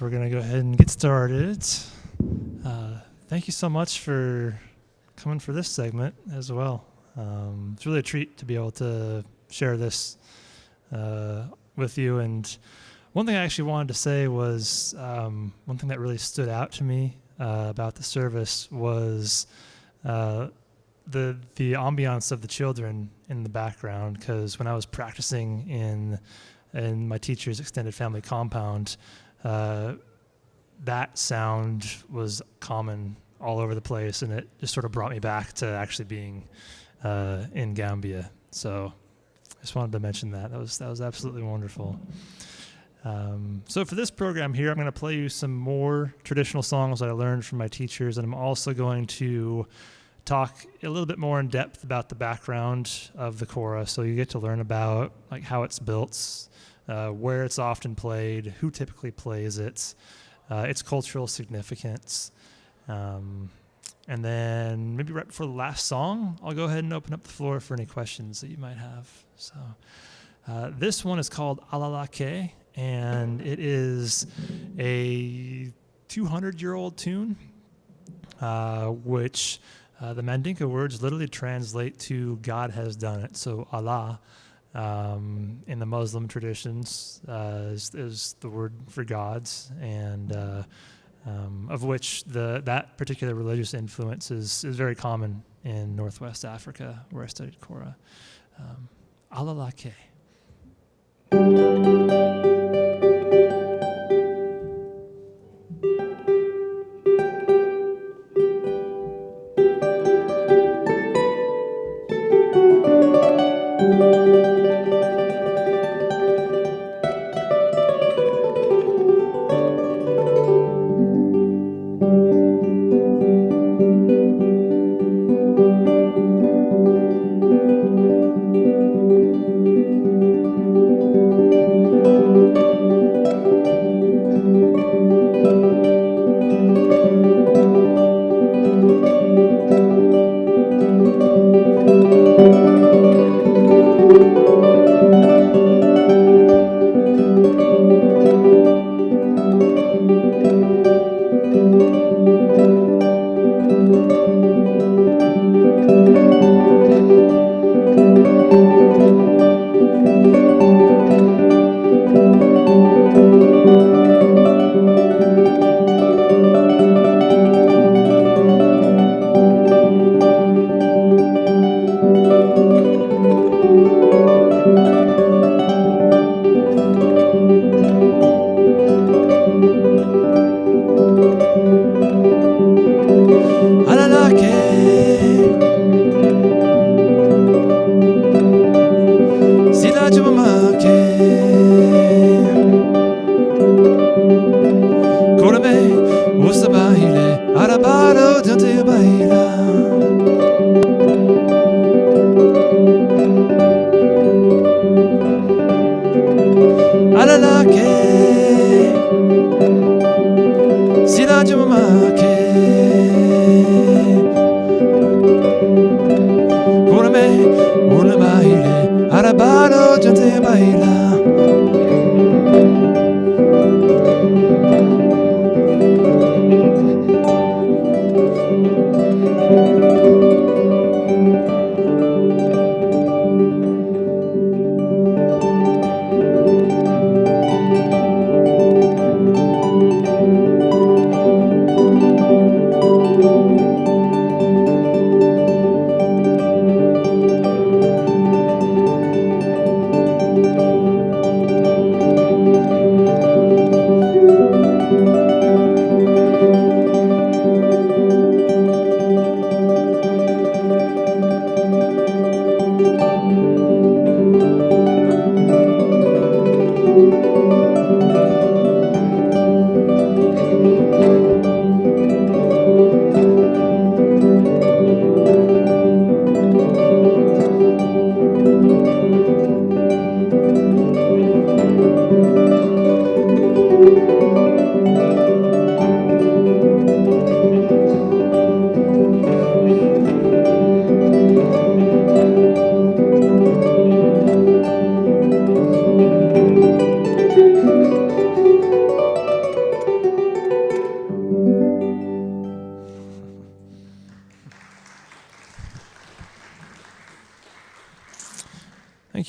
We're going to go ahead and get started. Thank you so much for coming for this segment as well. It's really a treat to be able to share this with you. And one thing I actually wanted to say was one thing that really stood out to me about the service was the ambiance of the children in the background. Because when I was practicing in my teacher's extended family compound, that sound was common all over the place, and it just sort of brought me back to actually being in Gambia. So I just wanted to mention that. That was absolutely wonderful. So for this program here, I'm going to play you some more traditional songs that I learned from my teachers, and I'm also going to talk a little bit more in depth about the background of the kora, so you get to learn about like how it's built, where it's often played, who typically plays it, its cultural significance. And then maybe right before the last song, I'll go ahead and open up the floor for any questions that you might have. So this one is called Alalake, and it is a 200-year-old tune, which the Mandinka words literally translate to God has done it. So Allah, in the Muslim traditions, is the word for gods, and of which that particular religious influence is very common in Northwest Africa, where I studied kora. Alalake.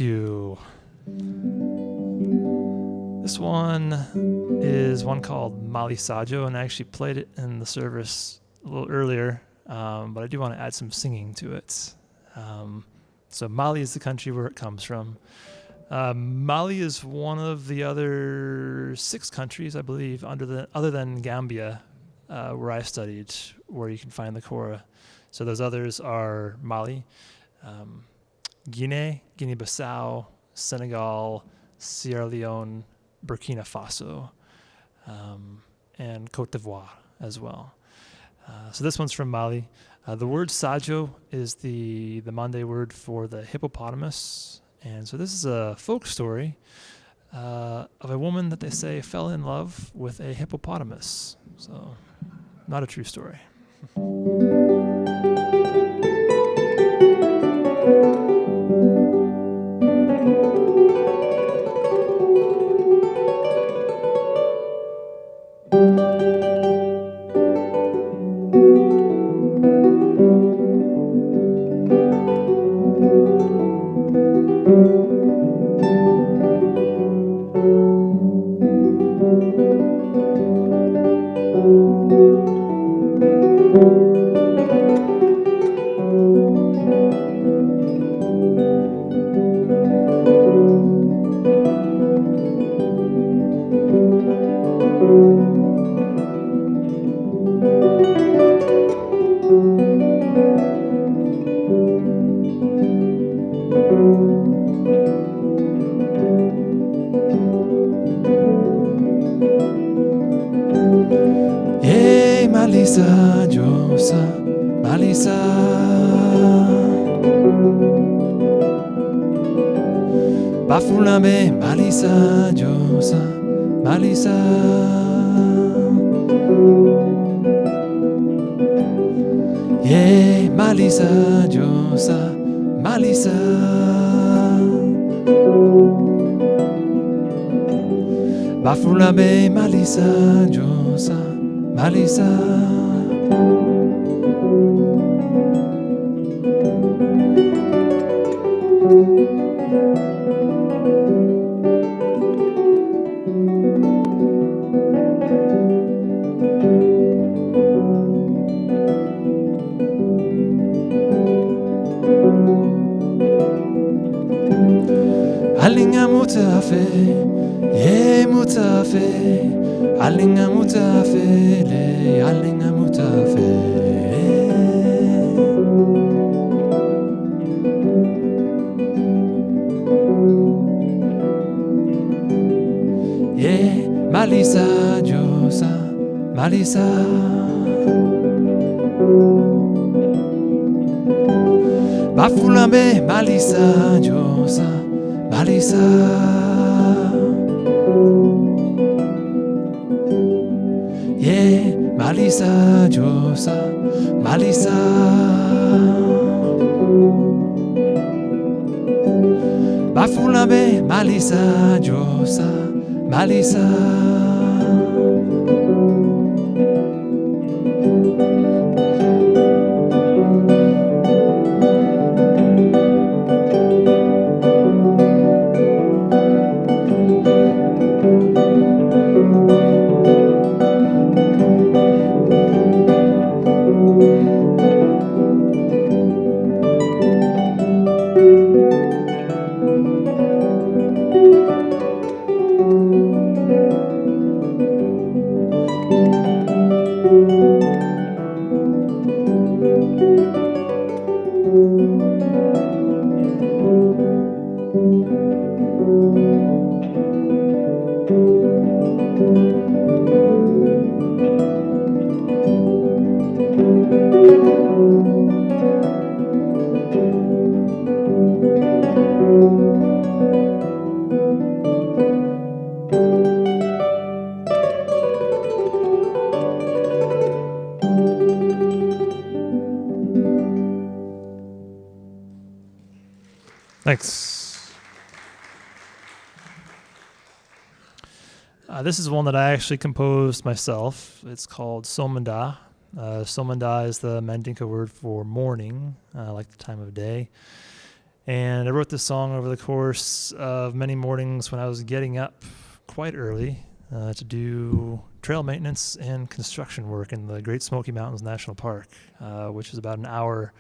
Thank you. This one is one called Mali Sajo, and I actually played it in the service a little earlier, but I do want to add some singing to it. So Mali is the country where it comes from. Mali is one of the other 6 countries, I believe, other than Gambia, where I studied, where you can find the kora. So those others are Mali, Guinea-Bissau, Senegal, Sierra Leone, Burkina Faso, and Cote d'Ivoire as well. So this one's from Mali. The word sajo is the Mande word for the hippopotamus. And so this is a folk story of a woman that they say fell in love with a hippopotamus. So not a true story. Malisa Josa, Malisa. Bafulambe, Malisa Josa, Malisa. Yeah, Malisa Josa, Malisa. Bafulambe, Malisa Josa, Malisa. Alinga mutafe, ye mutafe, alinga mutafe, le alinga mutafe. Ye Malisa Josa, Malisa. Bafulambe Malisa Josa, Malisa. Yeah, Malisa Josa, Malisa. Bafulambe Malisa Josa, Malisa. Thanks. This is one that I actually composed myself. It's called Somanda. Somanda is the Mandinka word for morning, like the time of day. And I wrote this song over the course of many mornings when I was getting up quite early to do trail maintenance and construction work in the Great Smoky Mountains National Park, which is about an hour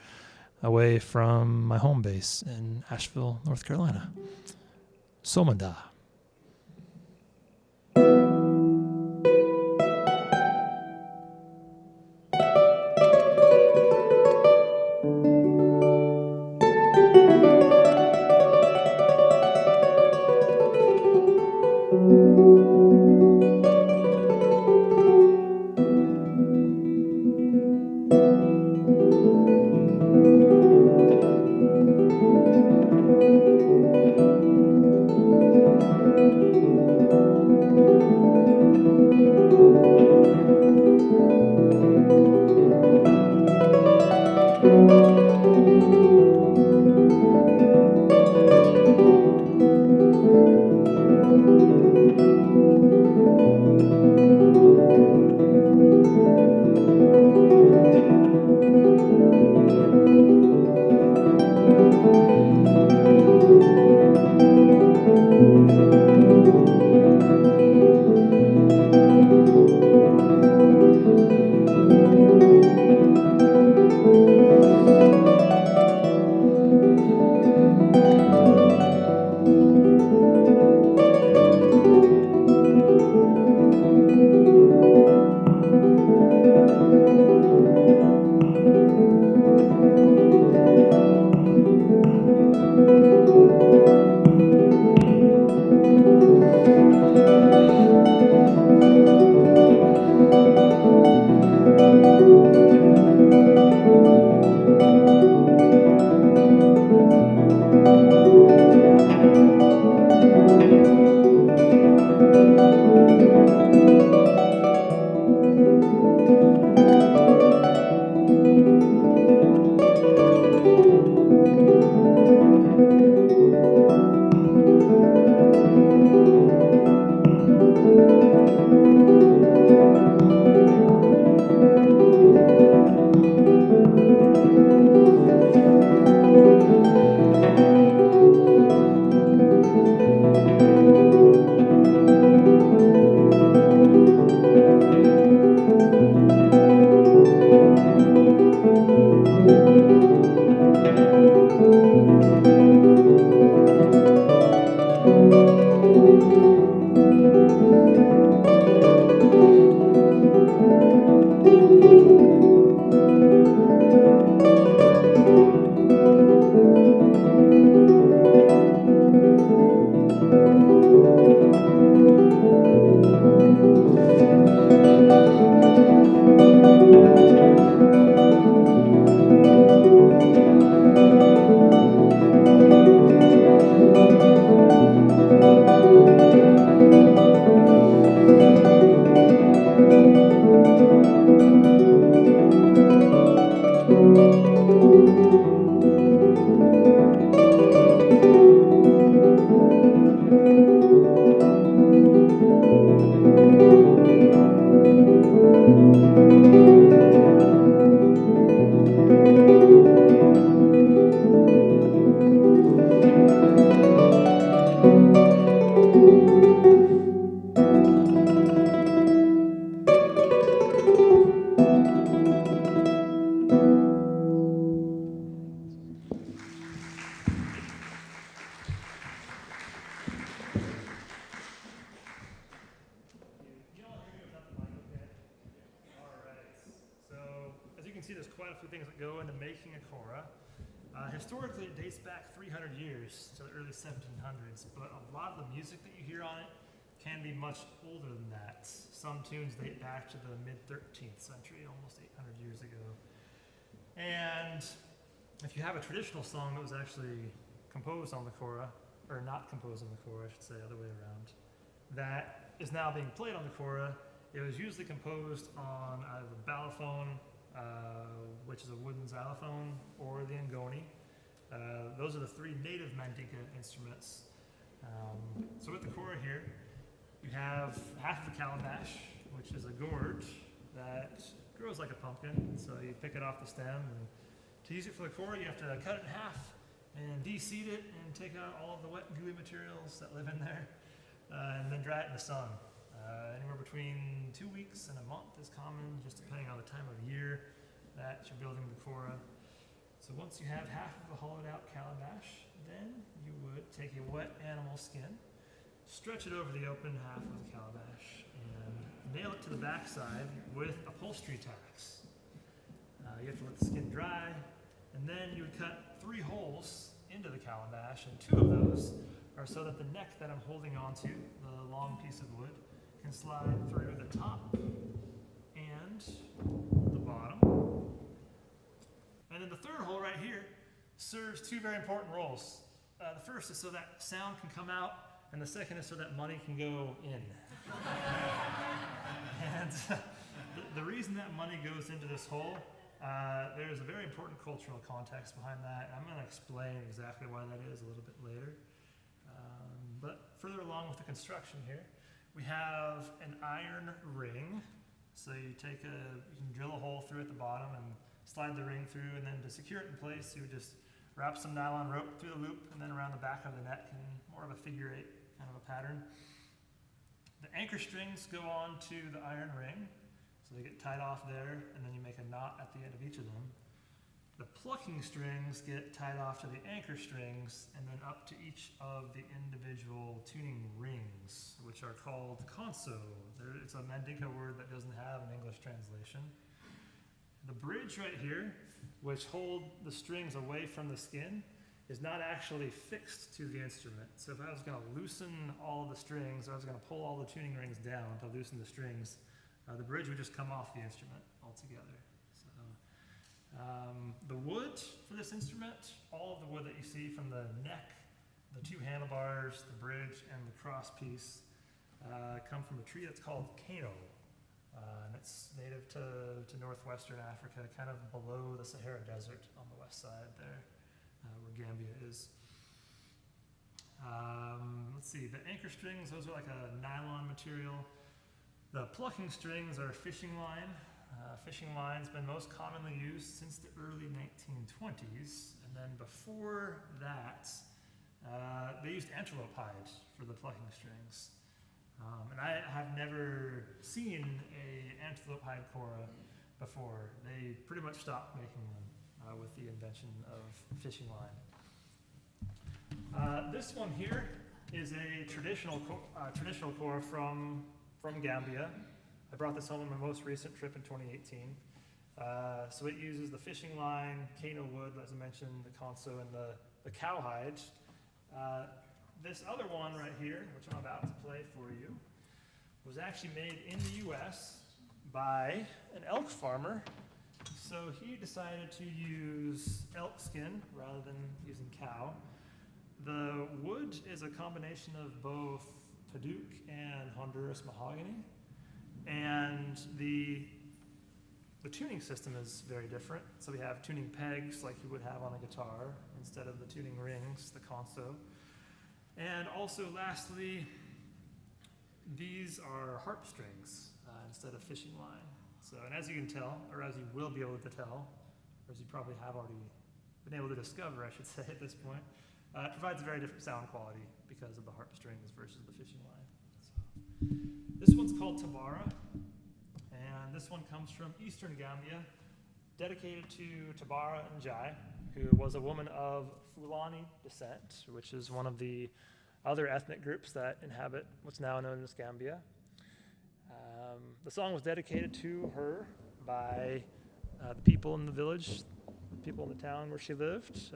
away from my home base in Asheville, North Carolina. Somanda. Historically, it dates back 300 years to the early 1700s, but a lot of the music that you hear on it can be much older than that. Some tunes date back to the mid-13th century, almost 800 years ago. And if you have a traditional song that was actually composed on the kora, or not composed on the kora, I should say, other way around, that is now being played on the kora, it was usually composed on either the balafone, which is a wooden xylophone, or the ngoni. Those are the three native Mandinka instruments. So with the kora here, you have half of a calabash, which is a gourd that grows like a pumpkin. So you pick it off the stem, and to use it for the kora, you have to cut it in half and de-seed it and take out all of the wet gooey materials that live in there, and then dry it in the sun. Anywhere between 2 weeks and a month is common, just depending on the time of year that you're building the kora. So once you have half of the hollowed out calabash, then you would take a wet animal skin, stretch it over the open half of the calabash, and nail it to the backside with upholstery tacks. You have to let the skin dry, and then you would cut 3 holes into the calabash, and 2 of those are so that the neck that I'm holding onto, the long piece of wood, can slide through the top and the bottom. And then the 3rd hole right here serves 2 very important roles. The first is so that sound can come out, and the second is so that money can go in. And the reason that money goes into this hole, there's a very important cultural context behind that. I'm going to explain exactly why that is a little bit later. But further along with the construction here, we have an iron ring. So you can drill a hole through at the bottom and slide the ring through, and then to secure it in place, you would just wrap some nylon rope through the loop and then around the back of the neck in more of a figure 8 kind of a pattern. The anchor strings go on to the iron ring, so they get tied off there, and then you make a knot at the end of each of them. The plucking strings get tied off to the anchor strings and then up to each of the individual tuning rings, which are called konso. It's a Mandinka word that doesn't have an English translation. The bridge right here, which hold the strings away from the skin, is not actually fixed to the instrument. So if I was going to loosen all of the strings, or I was going to pull all the tuning rings down to loosen the strings, the bridge would just come off the instrument altogether. The wood for this instrument, all of the wood that you see from the neck, the 2 handlebars, the bridge, and the cross piece come from a tree that's called kano. And it's native to northwestern Africa, kind of below the Sahara Desert on the west side there, where Gambia is. Let's see, the anchor strings, those are like a nylon material. The plucking strings are fishing line. Fishing line's been most commonly used since the early 1920s, and then before that, they used antelope hide for the plucking strings. And I have never seen an antelope hide kora before. They pretty much stopped making them with the invention of fishing line. This one here is a traditional kora from Gambia. I brought this home on my most recent trip in 2018. So it uses the fishing line, kano wood, as I mentioned, the konso, and the cowhide. This other one right here, which I'm about to play for you, was actually made in the US by an elk farmer. So he decided to use elk skin rather than using cow. The wood is a combination of both Paduc and Honduras mahogany. And the tuning system is very different. So we have tuning pegs like you would have on a guitar instead of the tuning rings, the konso. And also lastly, these are harp strings instead of fishing line. So, and as you can tell, or as you will be able to tell, or as you probably have already been able to discover, I should say at this point, it provides a very different sound quality because of the harp strings versus the fishing line. So, this one's called Tamara, and this one comes from eastern Gambia, dedicated to Tabara Njai, who was a woman of Fulani descent, which is one of the other ethnic groups that inhabit what's now known as Gambia. The song was dedicated to her by the people in the village, people in the town where she lived,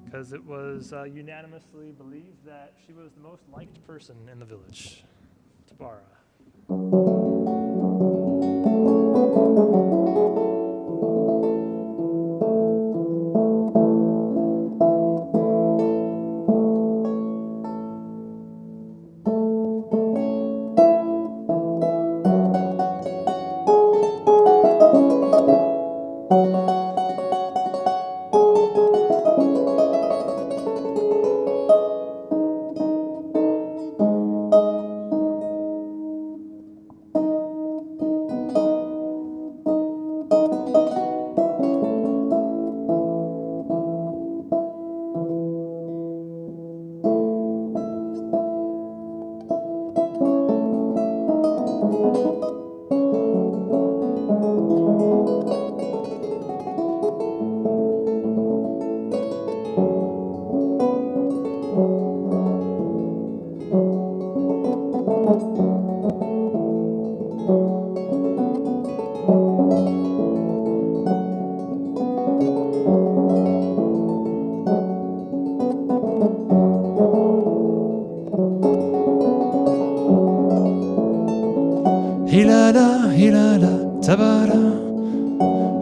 because it was unanimously believed that she was the most liked person in the village. Tabara. hilala, tabara.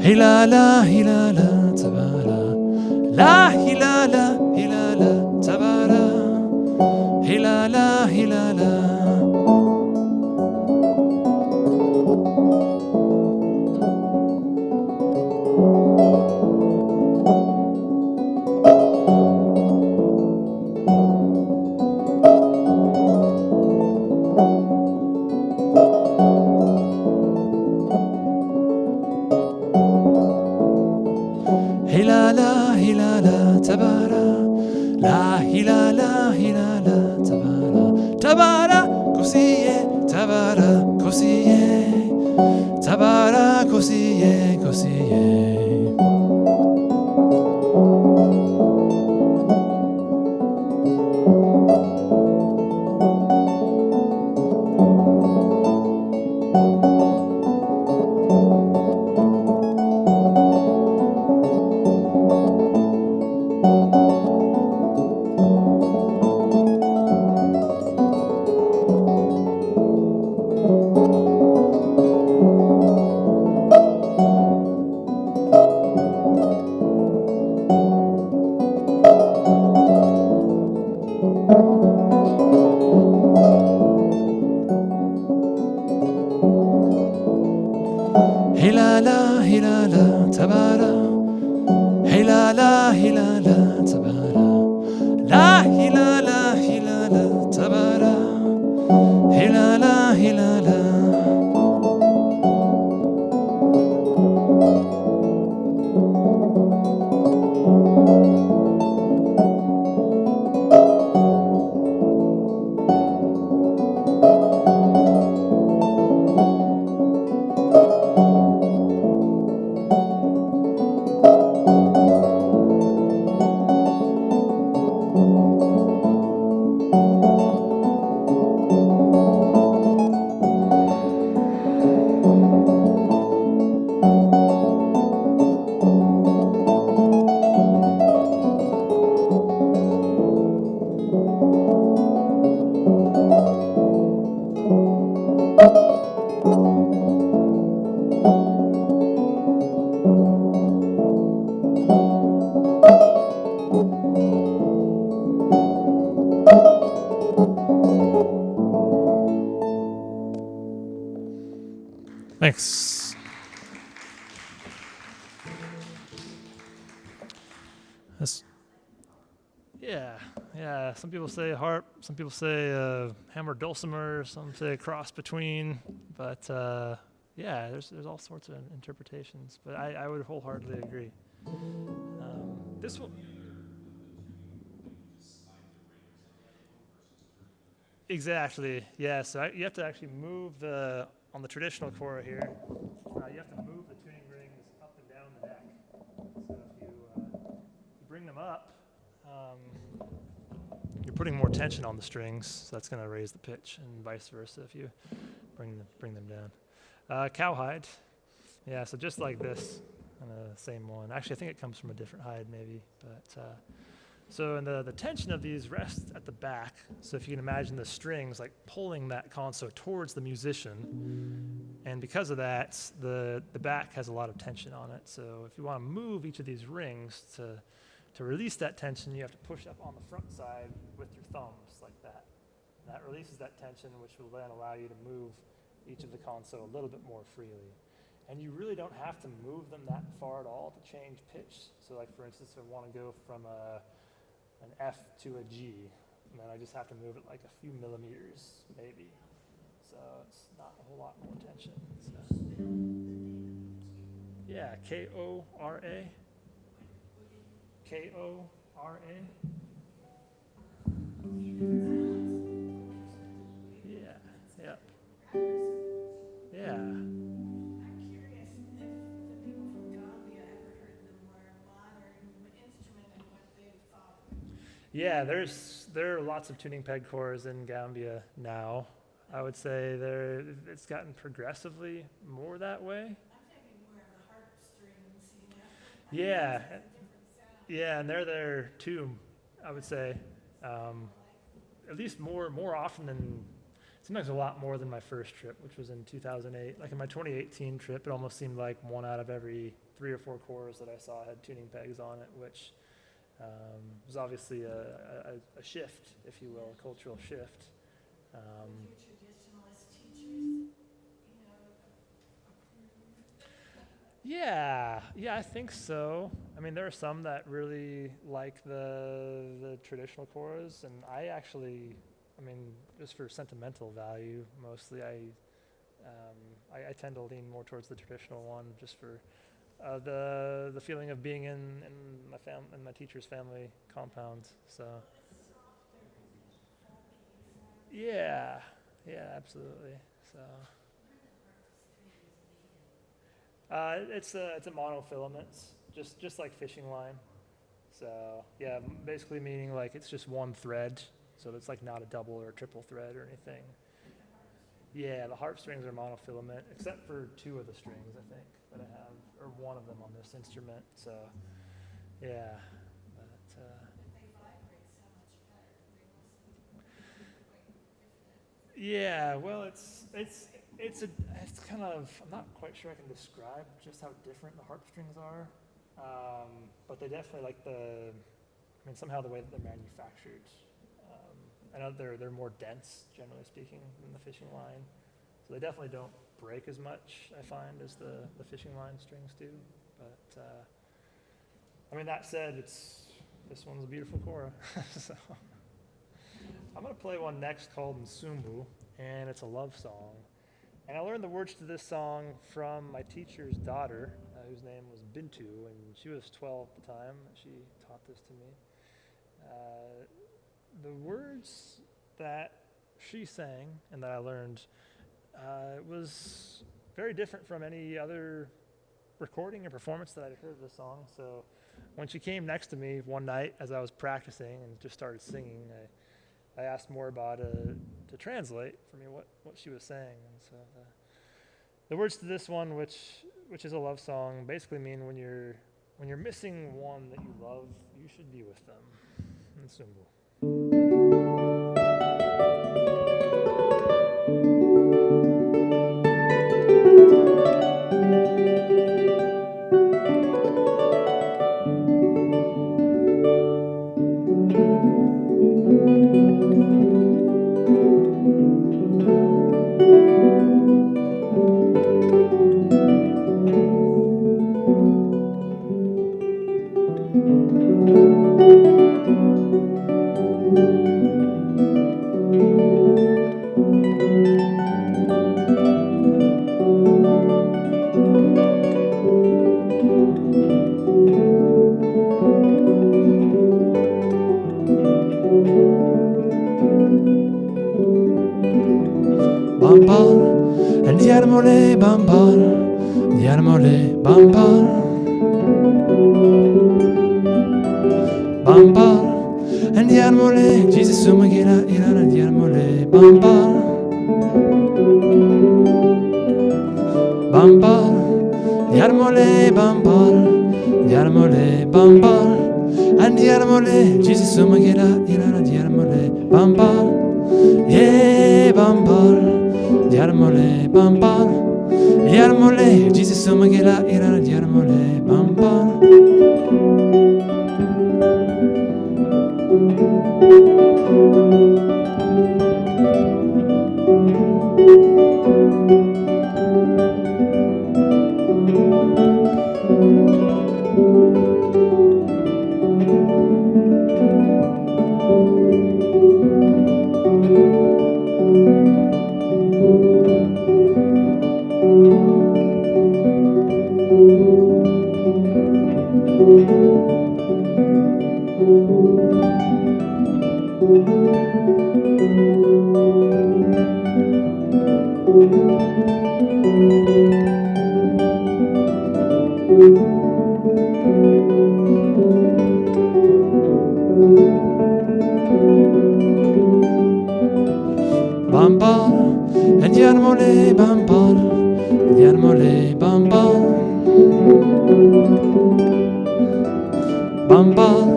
Hilala, hilala, tabara. La hilala, hilala, tabara. Hilala, hilala. Hilala, hilala, tabara. La hilala, hilala, tabara. Tabara, kosiye, tabara, kosiye. Tabara, kosiye, kosiye. Hilala, hilala, tabara. Hilala, hilala, tabara. La hilala, hilala, tabara. Hilala, hilala. Thanks. Yeah. Some people say harp, some people say hammered dulcimer, some say cross between. But there's all sorts of interpretations. But I would wholeheartedly agree. This one. Exactly. Yeah. So you have to actually move on the traditional kora here. You have to move the tuning rings up and down the neck. So if you bring them up, you're putting more tension on the strings. So that's going to raise the pitch, and vice versa if you bring them down. Cowhide. Yeah. So just like this, same one. Actually, I think it comes from a different hide, maybe, but. So and the tension of these rests at the back. So if you can imagine the strings like pulling that console towards the musician, and because of that, the back has a lot of tension on it. So if you want to move each of these rings to release that tension, you have to push up on the front side with your thumbs like that. And that releases that tension, which will then allow you to move each of the console a little bit more freely. And you really don't have to move them that far at all to change pitch. So like for instance, if I want to go from an F to a G, and then I just have to move it like a few millimeters, maybe. So it's not a whole lot more tension. So. Yeah, K-O-R-A. K-O-R-A. Yeah. Yeah. Yeah, there are lots of tuning peg cores in Gambia now. I would say it's gotten progressively more that way. I'm thinking more of the harp strings, you know. Yeah, yeah, and they're there too. I would say, at least more often seemed like it was a lot more than my first trip, which was in 2008. Like in my 2018 trip, it almost seemed like one out of every 3 or 4 koras that I saw had tuning pegs on it, which was obviously a shift, if you will, a cultural shift. Your traditionalist teachers, Yeah, I think so. I mean, there are some that really like the traditional koras, and I actually, I mean, just for sentimental value, mostly, I tend to lean more towards the traditional one, just for the feeling of being in my teacher's family compound. So yeah, absolutely. So it's a monofilament, just like fishing line. So yeah, basically meaning like it's just one thread, so it's like not a double or a triple thread or anything. Yeah, the harp strings are monofilament, except for 2 of the strings, I think, that I have, or one of them on this instrument. So, yeah. But, they vibrate so much better. yeah, well, it's kind of, I'm not quite sure I can describe just how different the harp strings are, but they definitely somehow the way that they're manufactured. I know they're more dense, generally speaking, than the fishing line. So they definitely don't break as much, I find, as the fishing line strings do. But, I mean, that said, this one's a beautiful kora. So I'm going to play one next called Sumbu, and it's a love song. And I learned the words to this song from my teacher's daughter, whose name was Bintu, and she was 12 at the time. She taught this to me. The words that she sang and that I learned was very different from any other recording or performance that I'd heard of the song. So when she came next to me one night as I was practicing and just started singing, I asked more about to translate for me what she was saying. And so the words to this one, which is a love song, basically mean when you're missing one that you love, you should be with them. And Sumbu. Bambal, and Yarmole Bambal, Yarmole Bambal, Bambal, and Yarmole, Jesus Sumagina, Iran, Yarmole Bambal, Bambal, Yarmole Bambal, Yarmole Bambal, and Yarmole, Jesus Sumagina, Iran, Yarmole Bambal, yeah, Bambal. Yarmole bambal, yarmole, Jesus sumagela iran yarmole bambal. Bambal, and yarmole bambal, yarmole bambal, bambal,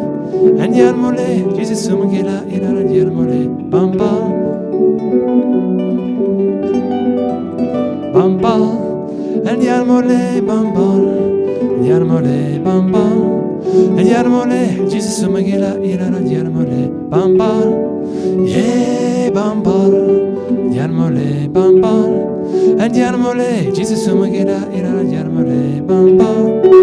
and yarmole, Jesus sumagela iran yarmole bambal. Andiamo le bambole, andiamo le bambole, andiamo le, Jesus Magila, andiamo le bambole, yeah bambole, andiamo le bambole, andiamo le, Jesus Magila, andiamo le bambole.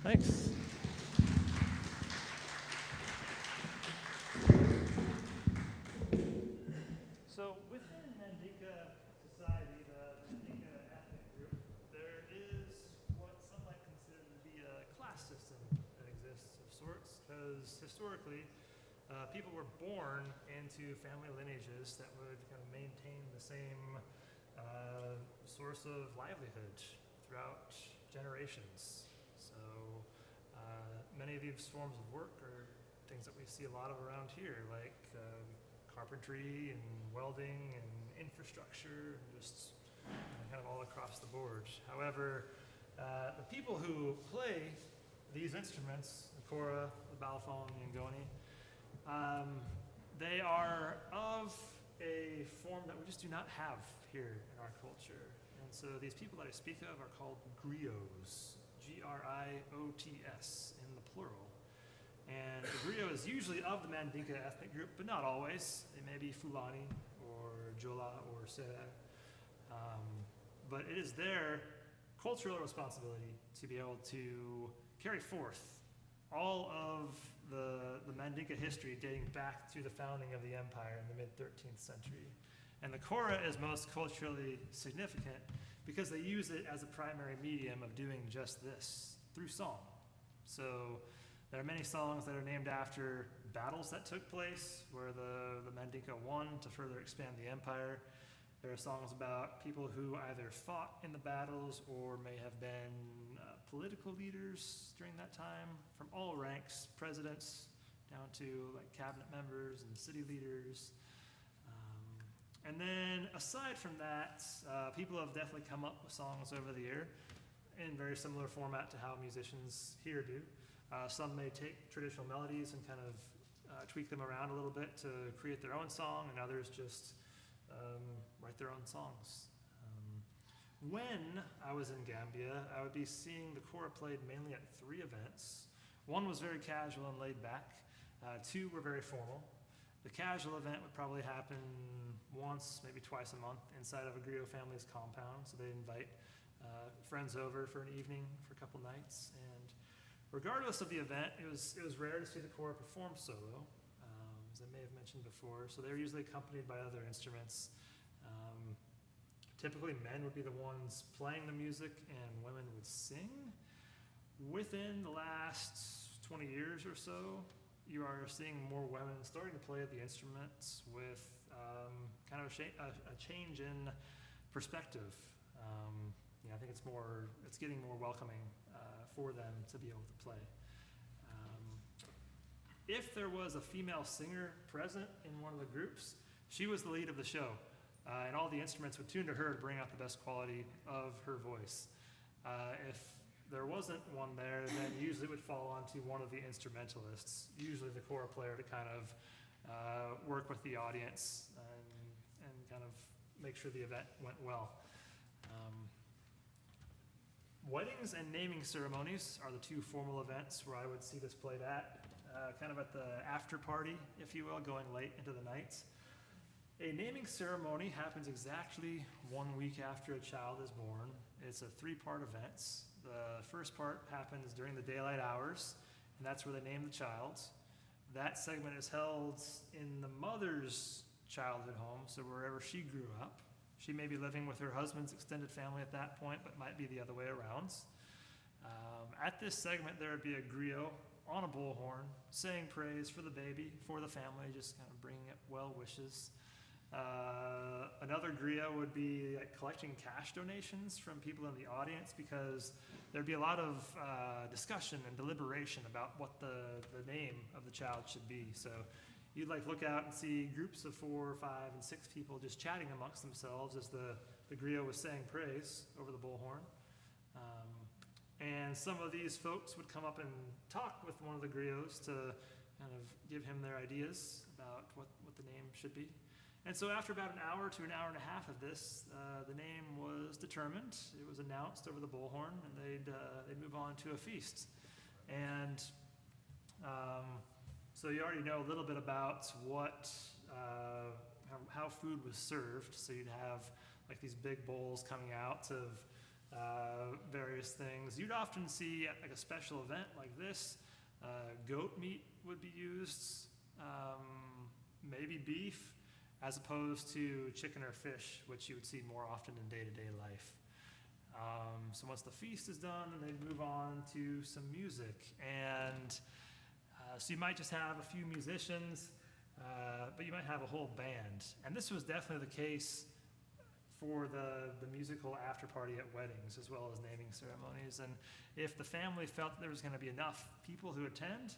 Thanks. So within Mandinka society, the Mandinka ethnic group, there is what some might consider to be a class system that exists of sorts, because historically, people were born into family lineages that would kind of maintain the same source of livelihood throughout generations. So many of these forms of work are things that we see a lot of around here, like carpentry and welding and infrastructure, and just kind of all across the board. However, the people who play these instruments, the kora, the balafon, the ngoni, they are of a form that we just do not have here in our culture. And so these people that I speak of are called griots, Griots in the plural. And the griot is usually of the Mandinka ethnic group, but not always. It may be Fulani or Jola or Sera. But it is their cultural responsibility to be able to carry forth all of the Mandinka history dating back to the founding of the empire in the mid-13th century. And the kora is most culturally significant because they use it as a primary medium of doing just this, through song. So there are many songs that are named after battles that took place where the Mandinka won to further expand the empire. There are songs about people who either fought in the battles or may have been political leaders during that time, from all ranks, presidents down to like cabinet members and city leaders. And then aside from that, people have definitely come up with songs over the year in very similar format to how musicians here do. Some may take traditional melodies and kind of tweak them around a little bit to create their own song, and others just write their own songs. When I was in Gambia, I would be seeing the kora played mainly at 3 events. One was very casual and laid back. 2 were very formal. The casual event would probably happen once, maybe twice a month inside of a griot family's compound. So they invite friends over for an evening, for a couple nights. And regardless of the event, it was rare to see the kora perform solo, as I may have mentioned before. So they were usually accompanied by other instruments. Typically, men would be the ones playing the music and women would sing. Within the last 20 years or so, you are seeing more women starting to play the instruments with kind of a change in perspective. I think it's getting more welcoming for them to be able to play. If there was a female singer present in one of the groups, she was the lead of the show. And all the instruments would tune to her to bring out the best quality of her voice. If there wasn't one there, then usually it would fall onto one of the instrumentalists, usually the kora player, to kind of work with the audience and kind of make sure the event went well. Weddings and naming ceremonies are the 2 formal events where I would see this played at, kind of at the after party, if you will, going late into the night. A naming ceremony happens exactly 1 week after a child is born. It's a 3-part event. The first part happens during the daylight hours, and that's where they name the child. That segment is held in the mother's childhood home, so wherever she grew up. She may be living with her husband's extended family at that point, but might be the other way around. At this segment, there would be a griot on a bullhorn saying praise for the baby, for the family, just kind of bringing up well wishes. Another griot would be like collecting cash donations from people in the audience, because there'd be a lot of discussion and deliberation about what the name of the child should be. So you'd like look out and see groups of 4, 5, and 6 people just chatting amongst themselves as the griot was saying praise over the bullhorn. And some of these folks would come up and talk with one of the griots to kind of give him their ideas about what the name should be. And so after about an hour to an hour and a half of this, the name was determined. It was announced over the bullhorn, and they'd move on to a feast. And so you already know a little bit about how food was served. So you'd have like these big bowls coming out of various things. You'd often see at like a special event like this, goat meat would be used, maybe beef, as opposed to chicken or fish, which you would see more often in day-to-day life. So once the feast is done, then they'd move on to some music. And so you might just have a few musicians, but you might have a whole band. And this was definitely the case for the musical after party at weddings, as well as naming ceremonies. And if the family felt that there was going to be enough people who attend,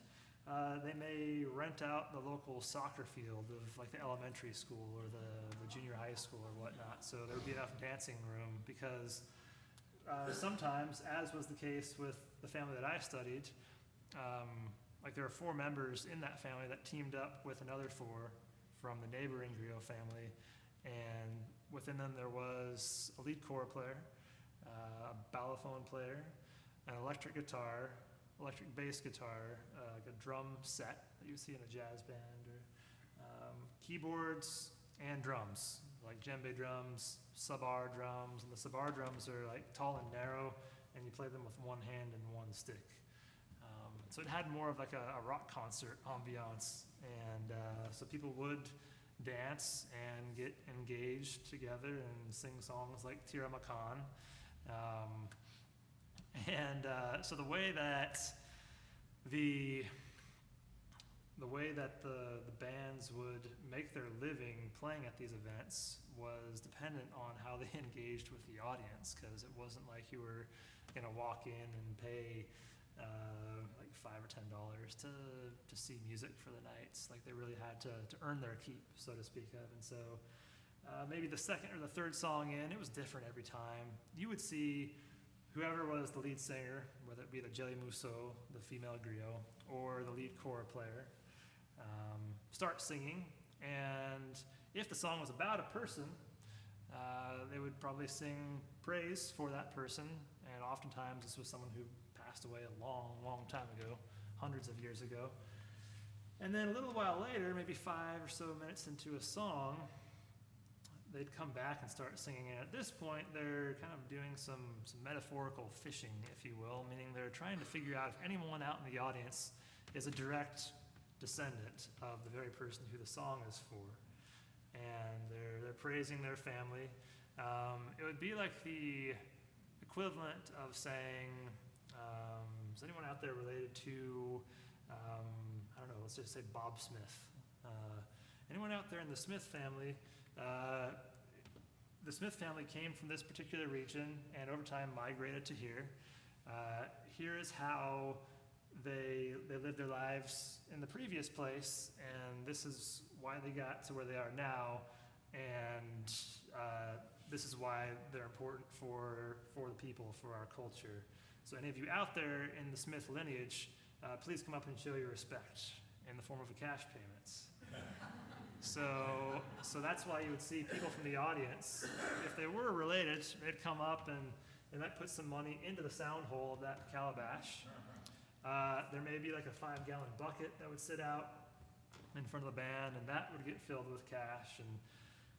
they may rent out the local soccer field of like the elementary school or the junior high school or whatnot. So there would be enough dancing room, because sometimes, as was the case with the family that I studied, like there were 4 members in that family that teamed up with another 4 from the neighboring griot family. And within them there was a lead kora player, a balafon player, an electric guitar, electric bass guitar, like a drum set that you see in a jazz band, or keyboards and drums, like djembe drums, sabar drums. And the sabar drums are like tall and narrow, and you play them with one hand and one stick. So it had more of like a rock concert ambiance, and so people would dance and get engaged together and sing songs like Tira Makan. So the way that the bands would make their living playing at these events was dependent on how they engaged with the audience, because it wasn't like you were going to walk in and pay like $5 or $10 to see music for the nights. Like they really had to earn their keep, so to speak of. And so maybe the second or the third song in, it was different every time. You would see whoever was the lead singer, whether it be the Jelly Muso, the female griot, or the lead kora player, start singing. And if the song was about a person, they would probably sing praise for that person. And oftentimes this was someone who passed away a long, long time ago, hundreds of years ago. And then a little while later, maybe 5 or so minutes into a song, they'd come back and start singing. And at this point, they're kind of doing some metaphorical fishing, if you will, meaning they're trying to figure out if anyone out in the audience is a direct descendant of the very person who the song is for. And they're praising their family. It would be like the equivalent of saying, is anyone out there related to, I don't know, let's just say Bob Smith. Anyone out there in the Smith family? The Smith family came from this particular region and over time migrated to here. Here is how they lived their lives in the previous place, and this is why they got to where they are now, and this is why they're important for the people, for our culture. So any of you out there in the Smith lineage, please come up and show your respect in the form of a cash payment. So that's why you would see people from the audience, if they were related, they'd come up and they might put some money into the sound hole of that calabash. There may be like a 5-gallon bucket that would sit out in front of the band, and that would get filled with cash. And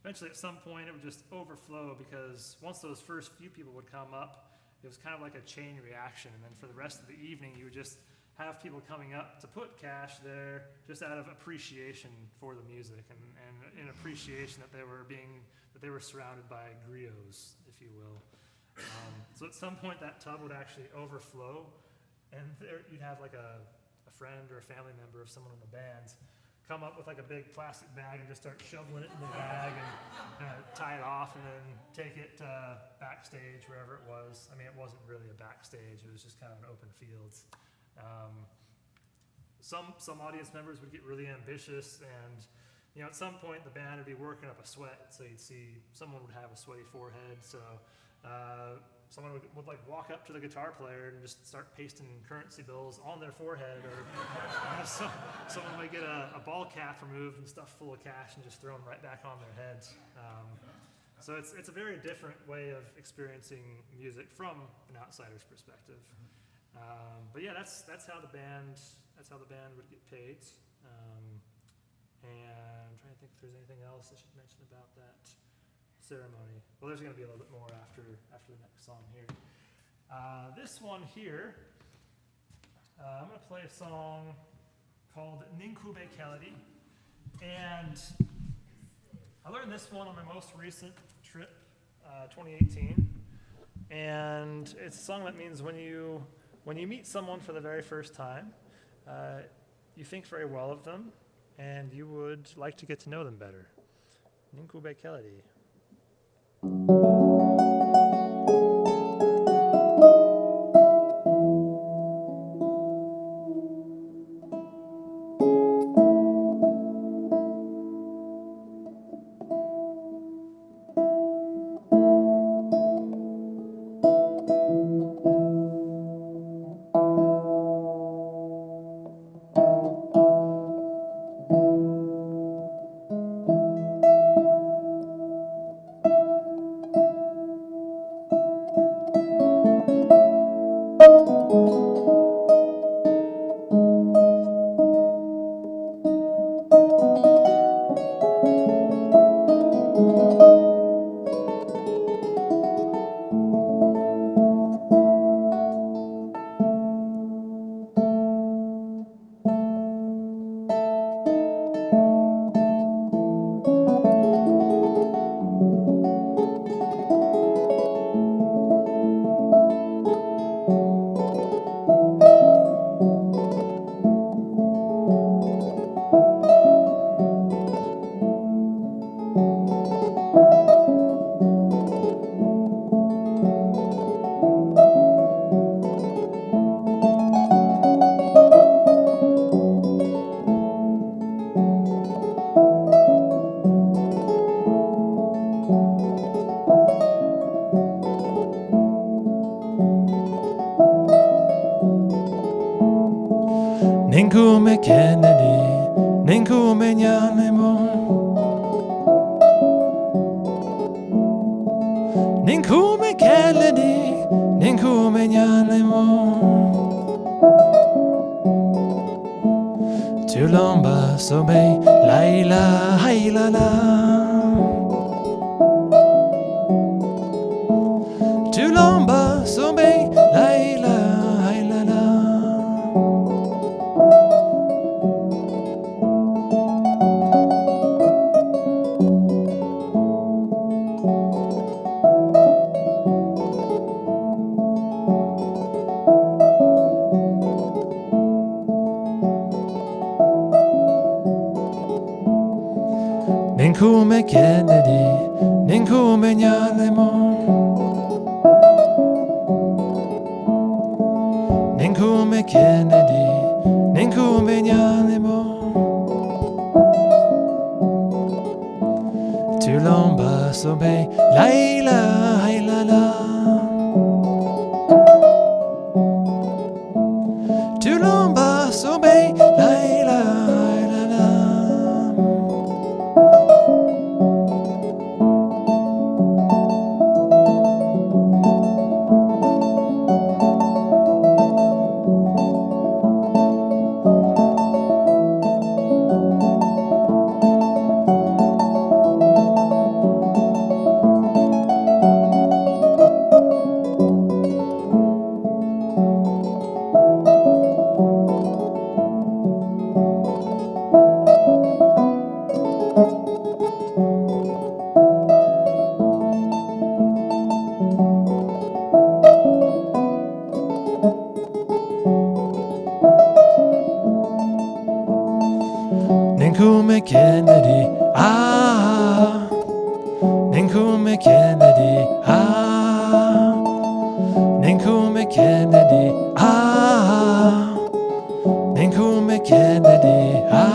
eventually at some point it would just overflow, because once those first few people would come up, it was kind of like a chain reaction. And then for the rest of the evening, you would just have people coming up to put cash there just out of appreciation for the music and in appreciation that they were surrounded by griots, if you will. So at some point that tub would actually overflow, and there you'd have like a friend or a family member of someone in the band come up with like a big plastic bag and just start shoveling it in the bag and tie it off and then take it backstage, wherever it was. I mean, it wasn't really a backstage, it was just kind of an open fields. Some audience members would get really ambitious, and at some point the band would be working up a sweat, so you'd see someone would have a sweaty forehead, so someone would like walk up to the guitar player and just start pasting currency bills on their forehead, or someone might get a ball cap removed and stuffed full of cash and just thrown right back on their heads. So it's a very different way of experiencing music from an outsider's perspective. But yeah, that's how the band would get paid. And I'm trying to think if there's anything else I should mention about that ceremony. Well, there's going to be a little bit more after the next song here. This one here, I'm going to play a song called Ninkube Keladi, and I learned this one on my most recent trip, 2018, and it's a song that means when you meet someone for the very first time, you think very well of them, and you would like to get to know them better. Ninkube Keladi. Ninkume Kennedy, Ninkume Nyanemo, Ninkume Kennedy, Ninkume Nyanemo, Tulomba Sobe, Laila Hailala, Tulomba Sobe, Laila Hailala. Ninkume Kennedy, Ninkume Nyalemo, Ninkume Kennedy, Ninkume Nyalemo, Tulomba Sobe, Laila Hailala, Tulomba Sobe, Laila Hailala. Kennedy, ah, Ninkume Kennedy, ah, Ninkume Kennedy, ah, Ninkume Kennedy, ah.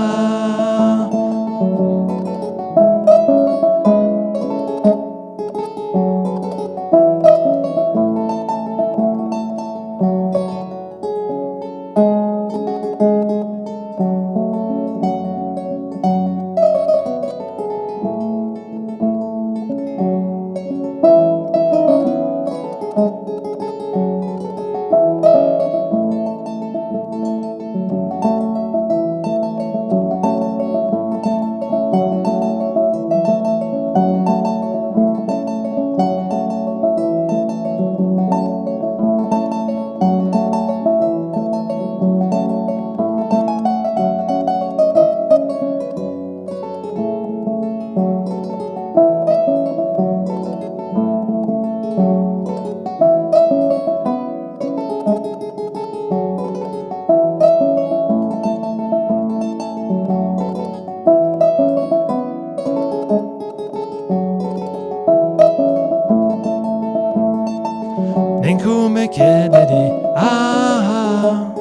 Ninkume Kennedy, ah,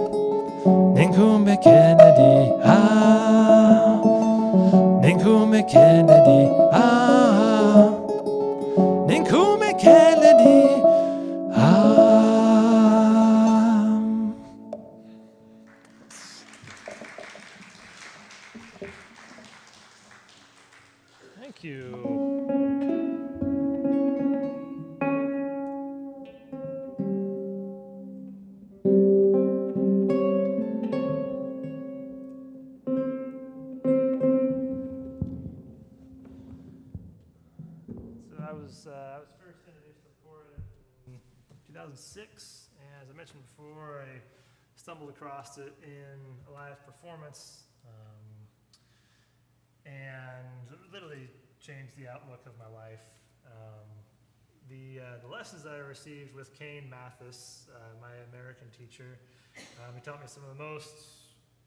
Ninkume Kennedy, ah, Ninkume Kennedy, ah, Ninkume Kennedy, ah. Thank you. So I was first introduced to the kora in 2006, and as I mentioned before, I stumbled across it in a live performance, and it literally changed the outlook of my life. The lessons that I received with Kane Mathis, my American teacher, he taught me some of the most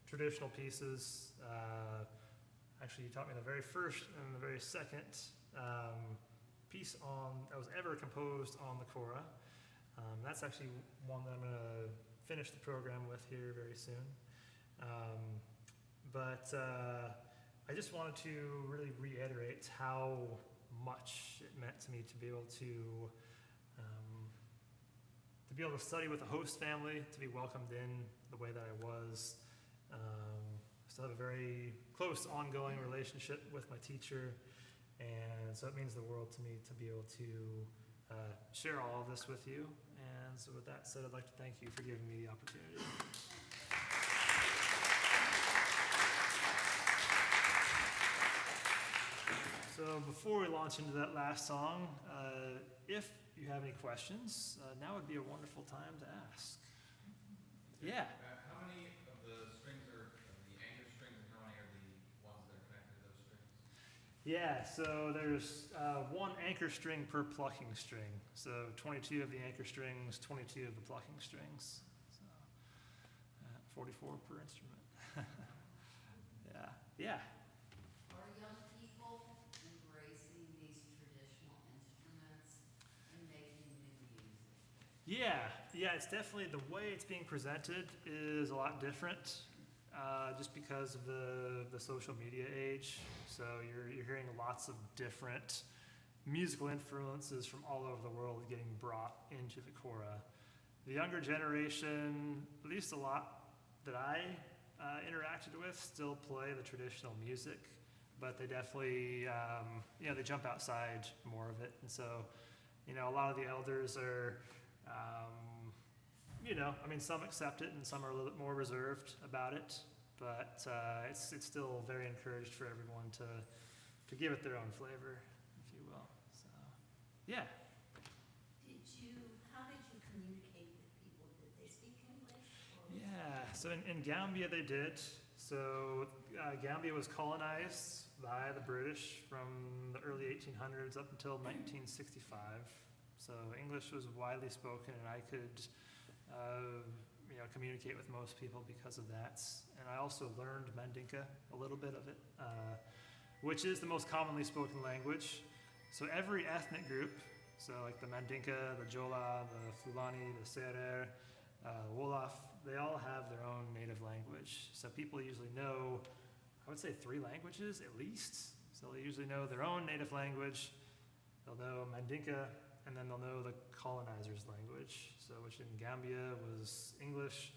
traditional pieces. Actually, he taught me the very first and the very second piece that was ever composed on the kora. That's actually one that I'm going to finish the program with here very soon. But I just wanted to really reiterate how much it meant to me to be able to study with a host family, to be welcomed in the way that I was. Still have a very close ongoing relationship with my teacher, and so it means the world to me to be able to share all of this with you. And so with that said, I'd like to thank you for giving me the opportunity. So before we launch into that last song, if you have any questions, now would be a wonderful time to ask. Yeah. How many of the strings are the anchor strings, and how many are the ones that are connected to those strings? Yeah, so there's one anchor string per plucking string. So 22 of the anchor strings, 22 of the plucking strings. So 44 per instrument. Yeah. Are young people embracing these traditional instruments and making new music? Yeah, it's definitely, the way it's being presented is a lot different, just because of the social media age. So you're hearing lots of different musical influences from all over the world getting brought into the kora. The younger generation, at least a lot that I interacted with, still play the traditional music, but they definitely, they jump outside more of it. And so, a lot of the elders are, some accept it and some are a little bit more reserved about it, but it's still very encouraged for everyone to give it their own flavor, if you will. So, yeah. How did you communicate with people? Did they speak English? Yeah, so in Gambia they did. So Gambia was colonized by the British from the early 1800s up until 1965. So English was widely spoken, and I could communicate with most people because of that. And I also learned Mandinka, a little bit of it, which is the most commonly spoken language. So every ethnic group, so like the Mandinka, the Jola, the Fulani, the Serer, Wolof, they all have their own native language. So people usually know, I would say 3 languages at least. So they usually know their own native language, they'll know Mandinka, and then they'll know the colonizer's language. So which in Gambia was English,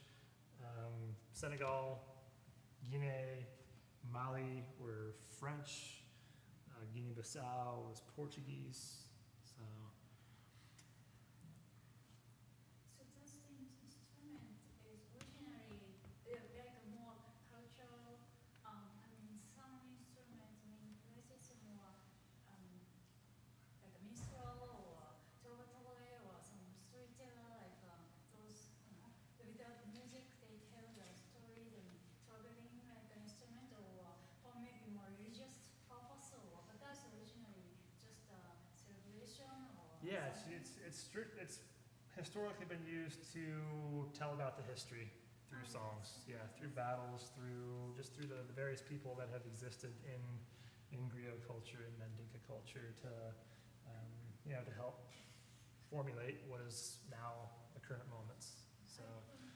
Senegal, Guinea, Mali were French, Guinea-Bissau was Portuguese. So those instrument is originally like a more cultural. Some instruments places more like a minstrel or trovatore or some storyteller, like those. Without music, they tell the stories and traveling like an instrument, or maybe more religious purpose, but that's originally just a celebration or. yeah, something. it's historically been used to tell about the history through songs, through battles, through the various people that have existed in griot culture and Mandinka culture to help formulate what is now the current moments.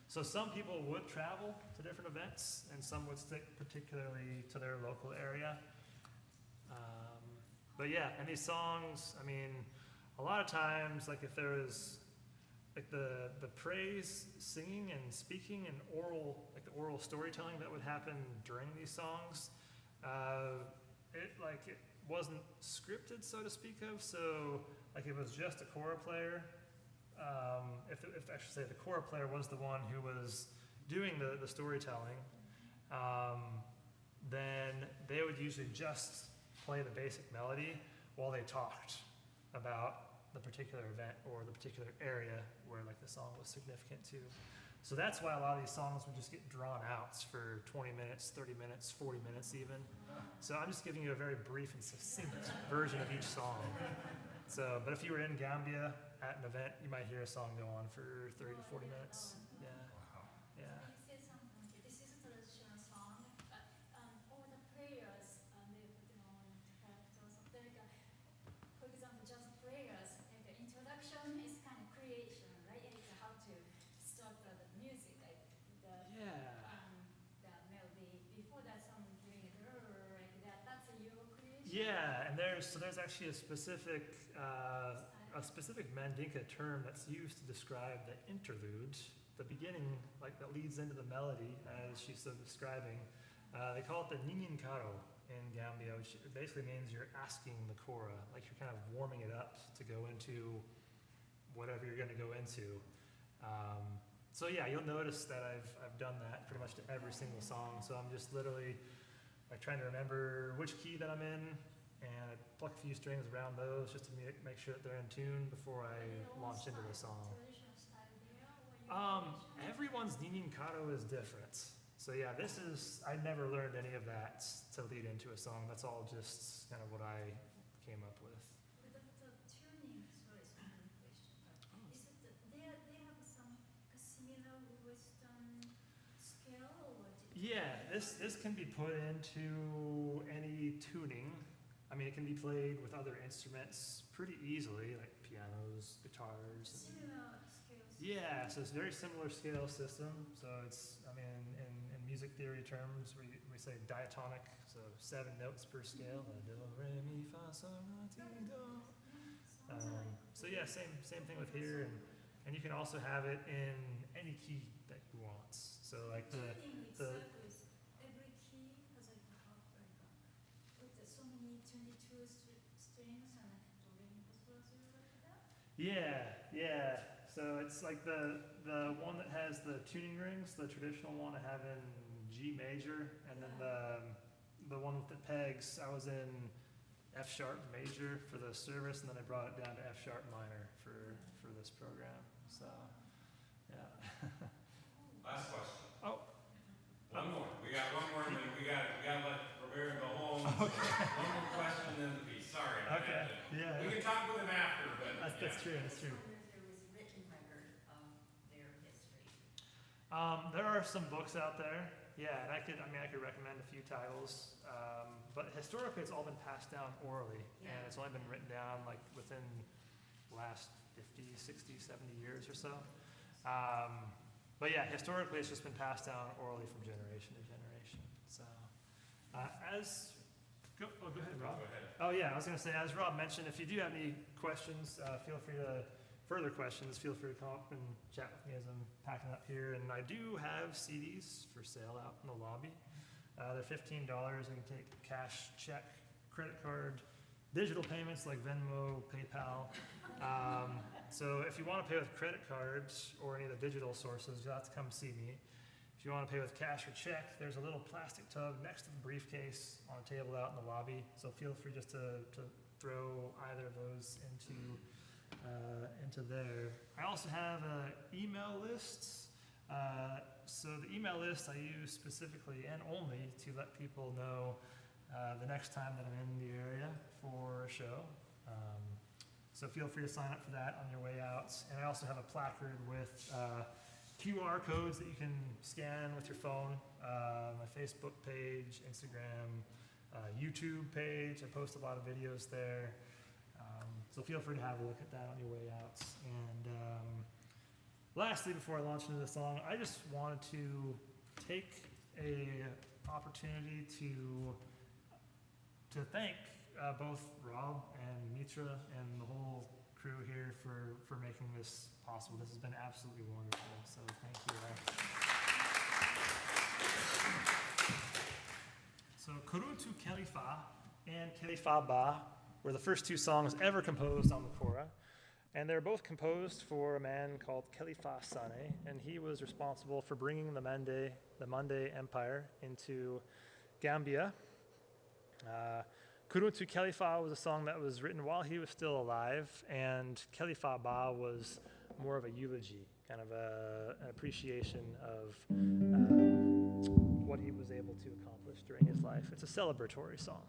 So some people would travel to different events, and some would stick particularly to their local area. But yeah, and these songs, a lot of times, like if there was like the praise singing and speaking and the oral storytelling that would happen during these songs, it wasn't scripted, so to speak of. So like it was just a kora player. If I should say the kora player was the one who was doing the storytelling, then they would usually just play the basic melody while they talked about the particular event or the particular area where like the song was significant to. So that's why a lot of these songs would just get drawn out for 20 minutes, 30 minutes, 40 minutes even. So I'm just giving you a very brief and succinct version of each song. So, but if you were in Gambia at an event, you might hear a song go on for 30 to 40 minutes. Yeah. Yeah. This is something. This is a traditional song, but all the players they put on characters. For example, jazz players. The introduction is kind of creation, right? It's how to start the music, like the melody. Before that, someone doing it like that. That's your creation. Yeah, and there's actually a specific Mandinka term that's used to describe the interlude, the beginning, like that leads into the melody, as she's so describing. They call it the Ninin Karo in Gambia, which basically means you're asking the kora, like you're kind of warming it up to go into whatever you're going to go into. So yeah, you'll notice that I've done that pretty much to every single song. So I'm just literally like trying to remember which key that I'm in, and I pluck a few strings around those just to make sure that they're in tune before I launch into the song. Everyone's Ninin Karo is different. So yeah, I never learned any of that to lead into a song. That's all just kind of what I came up with. The tuning, sorry, it's one question. Is it they have some similar Western scale or? Yeah, this can be put into any tuning. It can be played with other instruments pretty easily, like pianos, guitars. Similar scales. Yeah, so it's a very similar scale system. So it's, in music theory terms, we say diatonic, so 7 notes per scale. Do, re, mi, fa, sol, la, ti, do. So yeah, same thing with here, and you can also have it in any key that you want. So like the every key has like a half with so many 22 strings and do re mi fa sol la ti do like that. Yeah. So it's like the one that has the tuning rings, the traditional one I have in G major, and then the one with the pegs, I was in F sharp major for the service, and then I brought it down to F sharp minor for this program. So, yeah. Last question. Oh. One more. We got one more, and then we got to let Roberto go home. Okay. One more question, then the piece. Sorry. Okay. Yeah. We can talk with him after, but That's true. That's true. There was written record of their history. There are some books out there. Yeah, and I could recommend a few titles. But historically, it's all been passed down orally, and it's only been written down like within the last 50, 60, 70 years or so. But yeah, historically, it's just been passed down orally from generation to generation. So, go ahead, Rob. Go ahead. Oh yeah, I was going to say, as Rob mentioned, if you do have any questions, further questions, feel free to come up and chat with me as I'm packing up here. And I do have CDs for sale out in the lobby. They're $15. I can take cash, check, credit card, digital payments like Venmo, PayPal. So if you want to pay with credit cards or any of the digital sources, you'll have to come see me. If you want to pay with cash or check, there's a little plastic tub next to the briefcase on a table out in the lobby. So feel free just to throw either of those into there. I also have email lists. So the email list I use specifically and only to let people know the next time that I'm in the area for a show. So feel free to sign up for that on your way out. And I also have a placard with QR codes that you can scan with your phone. My Facebook page, Instagram, YouTube page. I post a lot of videos there. So feel free to have a look at that on your way out. And lastly, before I launch into the song, I just wanted to take a opportunity to thank both Rob and Mitra and the whole crew here for making this possible. This has been absolutely wonderful. So thank you. So Kurutu Kelifa and Kelifa Ba were the first two songs ever composed on the kora. And they're both composed for a man called Kelifa Sane, and he was responsible for bringing the Mande Empire into Gambia. Kurutu Kelifa was a song that was written while he was still alive, and Kelifa Ba was more of a eulogy, kind of an appreciation of what he was able to accomplish during his life. It's a celebratory song.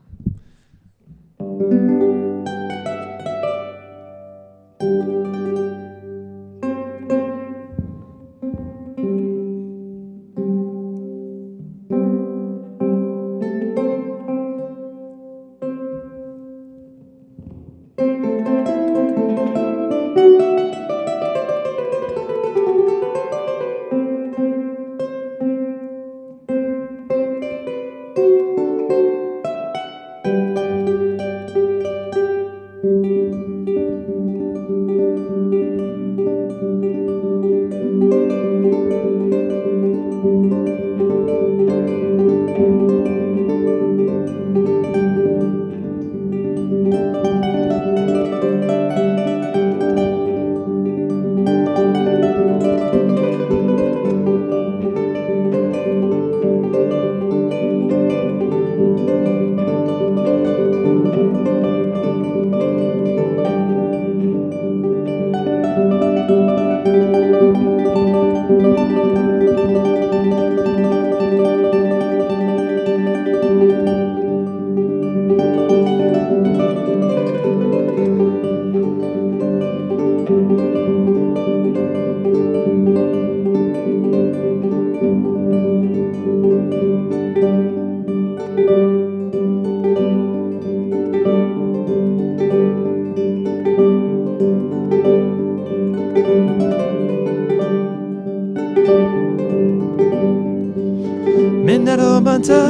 Mindalo mata,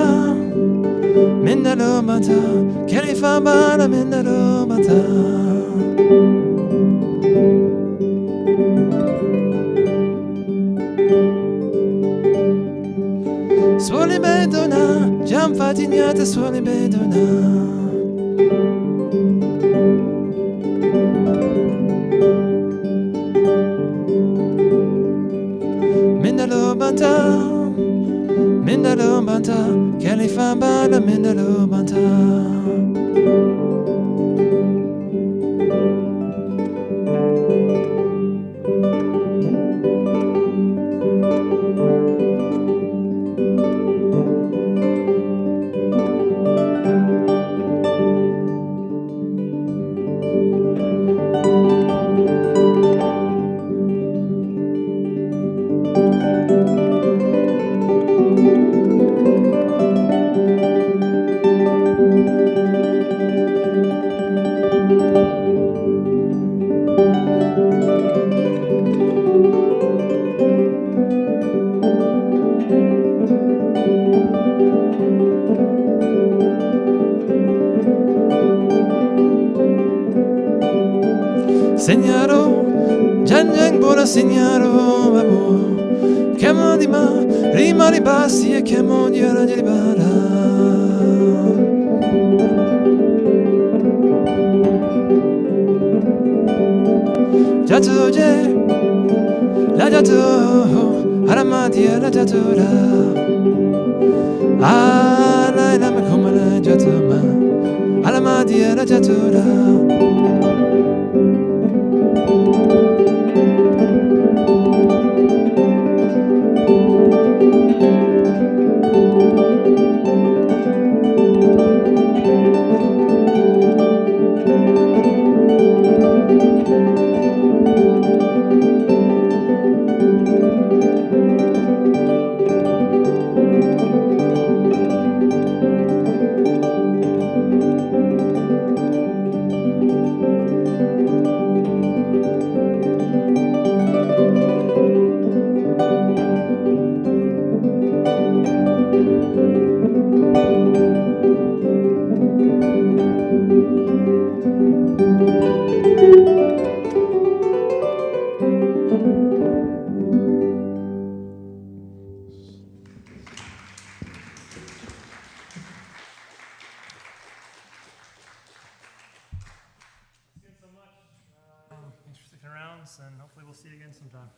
mindalo mata, Kelifa Ba mindalo mata. Suoli bedona, jam fatignate suoli bedona. Mindalo mata. Mindalo mata, Kelifa Ba mindalo mata. Segnaro, Giangiang buona segnaro, vabbò. Chiamo di ma, rimani bassi e chiamo di aragli di bara. Jatuje, la jatu, aramadia la jatura. La la me come la jatuma, aramadia la jatura. Thanks for sticking around, and hopefully we'll see you again sometime.